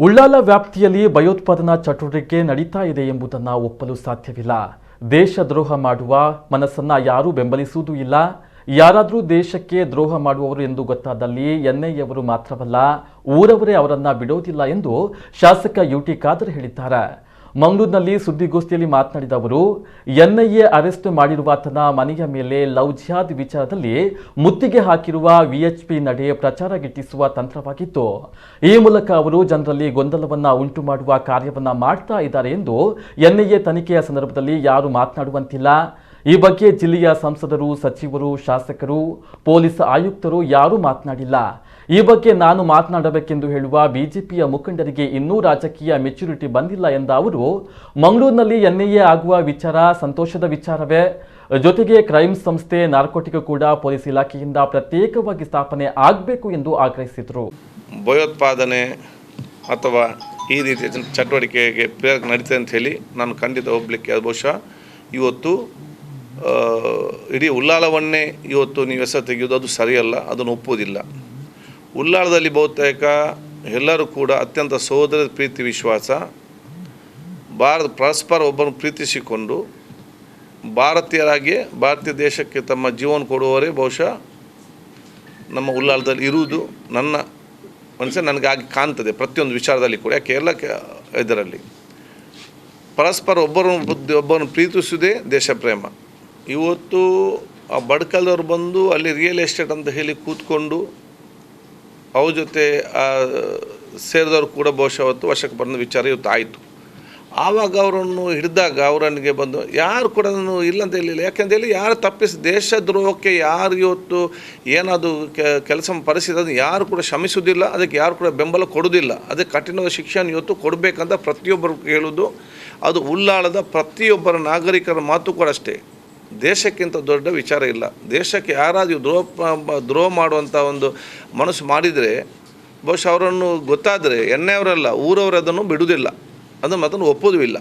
ಉಳ್ಳಾಲ ವ್ಯಾಪ್ತಿಯಲ್ಲಿ ಭಯೋತ್ಪಾದನಾ ಚಟುವಟಿಕೆ ನಡೀತಾ ಇದೆ ಎಂಬುದನ್ನು ಒಪ್ಪಲು ಸಾಧ್ಯವಿಲ್ಲ. ದೇಶದ್ರೋಹ ಮಾಡುವ ಮನಸ್ಸನ್ನ ಯಾರೂ ಬೆಂಬಲಿಸುವುದೂ ಇಲ್ಲ. ಯಾರಾದರೂ ದೇಶಕ್ಕೆ ದ್ರೋಹ ಮಾಡುವವರು ಎಂದು ಗೊತ್ತಾದಲ್ಲಿ ಐಎಯವರು ಮಾತ್ರವಲ್ಲ, ಊರವರೇ ಅವರನ್ನ ಬಿಡೋದಿಲ್ಲ ಎಂದು ಶಾಸಕ ಯುಟಿ ಖಾದರ್ ಹೇಳಿದ್ದಾರೆ. ಮಂಗಳೂರಿನಲ್ಲಿ ಸುದ್ದಿಗೋಷ್ಠಿಯಲ್ಲಿ ಮಾತನಾಡಿದ ಅವರು, ಐಎ ಅರೆಸ್ಟ್ ಮಾಡಿರುವಾತನ ಮನೆಯ ಮೇಲೆ ಲವ್ ಜಿಹಾದ್ ವಿಚಾರದಲ್ಲಿ ಮುತ್ತಿಗೆ ಹಾಕಿರುವ ವಿಎಚ್ಪಿ ನಡೆ ಪ್ರಚಾರ ಗಿಟ್ಟಿಸುವ ತಂತ್ರವಾಗಿತ್ತು. ಈ ಮೂಲಕ ಅವರು ಜನರಲ್ಲಿ ಗೊಂದಲವನ್ನ ಉಂಟು ಮಾಡುವ ಕಾರ್ಯವನ್ನ ಮಾಡ್ತಾ ಇದ್ದಾರೆ ಎಂದು ಐಎ ತನಿಖೆಯ ಸಂದರ್ಭದಲ್ಲಿ ಯಾರು ಮಾತನಾಡುವಂತಿಲ್ಲ. ಈ ಬಗ್ಗೆ ಜಿಲ್ಲೆಯ ಸಂಸದರು, ಸಚಿವರು, ಶಾಸಕರು, ಪೊಲೀಸ್ ಆಯುಕ್ತರು ಯಾರೂ ಮಾತನಾಡಿಲ್ಲ. ಈ ಬಗ್ಗೆ ನಾನು ಮಾತನಾಡಬೇಕೆಂದು ಹೇಳುವ ಬಿಜೆಪಿಯ ಮುಖಂಡರಿಗೆ ಇನ್ನೂ ರಾಜಕೀಯ ಮೆಚುರಿಟಿ ಬಂದಿಲ್ಲ ಎಂದ ಅವರು, ಮಂಗಳೂರಿನಲ್ಲಿ ಐಎ ಆಗುವ ವಿಚಾರ ಸಂತೋಷದ ವಿಚಾರವೇ. ಜೊತೆಗೆ ಕ್ರೈಮ್ ಸಂಸ್ಥೆ ನಾರ್ಕೋಟಿಕ್ ಕೂಡ ಪೊಲೀಸ್ ಇಲಾಖೆಯಿಂದ ಪ್ರತ್ಯೇಕವಾಗಿ ಸ್ಥಾಪನೆ ಆಗಬೇಕು ಎಂದು ಆಗ್ರಹಿಸಿದರು. ಭಯೋತ್ಪಾದನೆ ಅಥವಾ ಈ ರೀತಿಯ ಚಟುವಟಿಕೆಗೆ ಪ್ರೇರಕ ನಡೀತದೆ ಅಂತ ಹೇಳಿ ನಾನು ಖಂಡಿತ ಒಪ್ಪಲಿಕ್ಕೆ ಬಹುಶಃ ಇವತ್ತು ಇಡೀ ಉಳ್ಳಾಲವನ್ನೇ ಇವತ್ತು ನೀವು ಹೆಸರು ತೆಗೆಯೋದು ಅದು ಸರಿಯಲ್ಲ, ಅದನ್ನು ಒಪ್ಪುವುದಿಲ್ಲ. ಉಳ್ಳಾಲದಲ್ಲಿ ಬಹುತೇಕ ಎಲ್ಲರೂ ಕೂಡ ಅತ್ಯಂತ ಸೋದರ ಪ್ರೀತಿ ವಿಶ್ವಾಸ, ಪರಸ್ಪರ ಒಬ್ಬರನ್ನು ಪ್ರೀತಿಸಿಕೊಂಡು ಭಾರತೀಯರಾಗಿ ಭಾರತೀಯ ದೇಶಕ್ಕೆ ತಮ್ಮ ಜೀವನ ಕೊಡುವವರೇ ಬಹುಶಃ ನಮ್ಮ ಉಳ್ಳಾಲದಲ್ಲಿ ಇರುವುದು ನನ್ನ ಮನಸ್ಸು ನನಗಾಗಿ ಕಾಣ್ತದೆ. ಪ್ರತಿಯೊಂದು ವಿಚಾರದಲ್ಲಿ ಕೂಡ ಯಾಕೆ ಎಲ್ಲ ಇದರಲ್ಲಿ ಪರಸ್ಪರ ಒಬ್ಬರನ್ನು ಪ್ರೀತಿಸುವುದೇ ದೇಶ ಪ್ರೇಮ. ಇವತ್ತು ಆ ಬಡ್ಕಲ್ದವ್ರು ಬಂದು ಅಲ್ಲಿ ರಿಯಲ್ ಎಸ್ಟೇಟ್ ಅಂತ ಹೇಳಿ ಕೂತ್ಕೊಂಡು ಅವ್ರ ಜೊತೆ ಸೇರಿದವರು ಕೂಡ ಬಹುಶಃ ಅವತ್ತು ವಶಕ್ಕೆ ಬಂದ ವಿಚಾರ ಇವತ್ತು ಆಯಿತು. ಆವಾಗ ಅವರನ್ನು ಹಿಡಿದಾಗ ಅವರನಿಗೆ ಬಂದು ಯಾರು ಕೂಡ ಇಲ್ಲಂತ ಹೇಳಿಲ್ಲ. ಯಾಕೆಂತ ಹೇಳಿ ಯಾರು ತಪ್ಪಿಸಿ ದೇಶದ್ರೋಹಕ್ಕೆ ಯಾರು ಇವತ್ತು ಏನಾದರೂ ಕೆಲಸ ಪರಿಸ್ಥಿತಿ ಅದನ್ನು ಯಾರು ಕೂಡ ಶ್ರಮಿಸುವುದಿಲ್ಲ, ಅದಕ್ಕೆ ಯಾರು ಕೂಡ ಬೆಂಬಲ ಕೊಡೋದಿಲ್ಲ. ಅದಕ್ಕೆ ಕಠಿಣವಾದ ಶಿಕ್ಷೆಯನ್ನು ಇವತ್ತು ಕೊಡಬೇಕಂತ ಪ್ರತಿಯೊಬ್ಬರು ಹೇಳೋದು. ಅದು ಉಳ್ಳಾಳದ ಪ್ರತಿಯೊಬ್ಬರ ನಾಗರಿಕರ ಮಾತು ಕೂಡ ಅಷ್ಟೇ. ದೇಶಕ್ಕಿಂತ ದೊಡ್ಡ ವಿಚಾರ ಇಲ್ಲ. ದೇಶಕ್ಕೆ ಯಾರಾದರೂ ದ್ರೋಹ ಮಾಡುವಂಥ ಒಂದು ಮನಸ್ಸು ಮಾಡಿದರೆ ಬಹುಶಃ ಅವರನ್ನು ಗೊತ್ತಾದರೆ ಐಎಯವರಲ್ಲ ಊರವರು ಅದನ್ನು ಬಿಡುವುದಿಲ್ಲ, ಅದನ್ನು ಒಪ್ಪೋದೂ ಇಲ್ಲ.